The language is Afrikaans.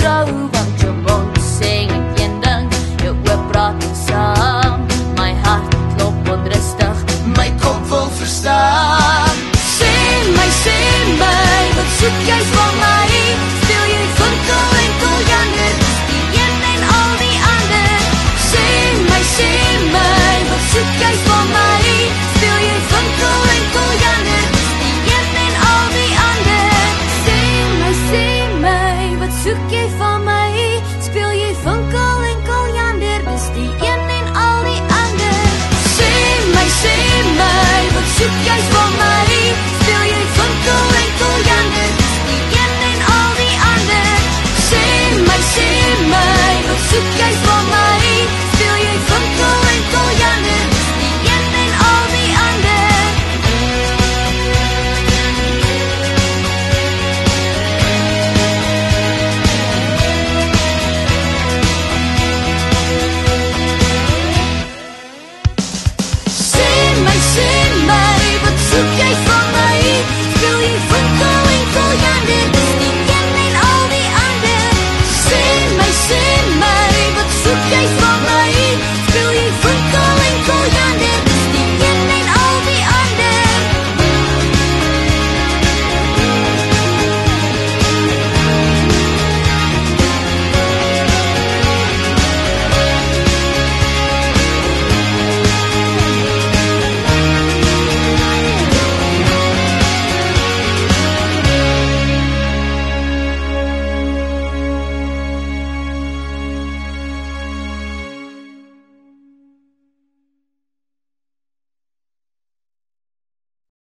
trou, want jou mond sê net een ding, jou oor praat nie saam. My hart klop onrustig, my kop wil verstaan. Sê my, wat soek jy van my? Speel jy winkel en koljander, die een en al die ander? Sê my, wat soek jy van my? Speel jy winkel en koljander, die een en al die ander? Sê my, wat soek jy van my?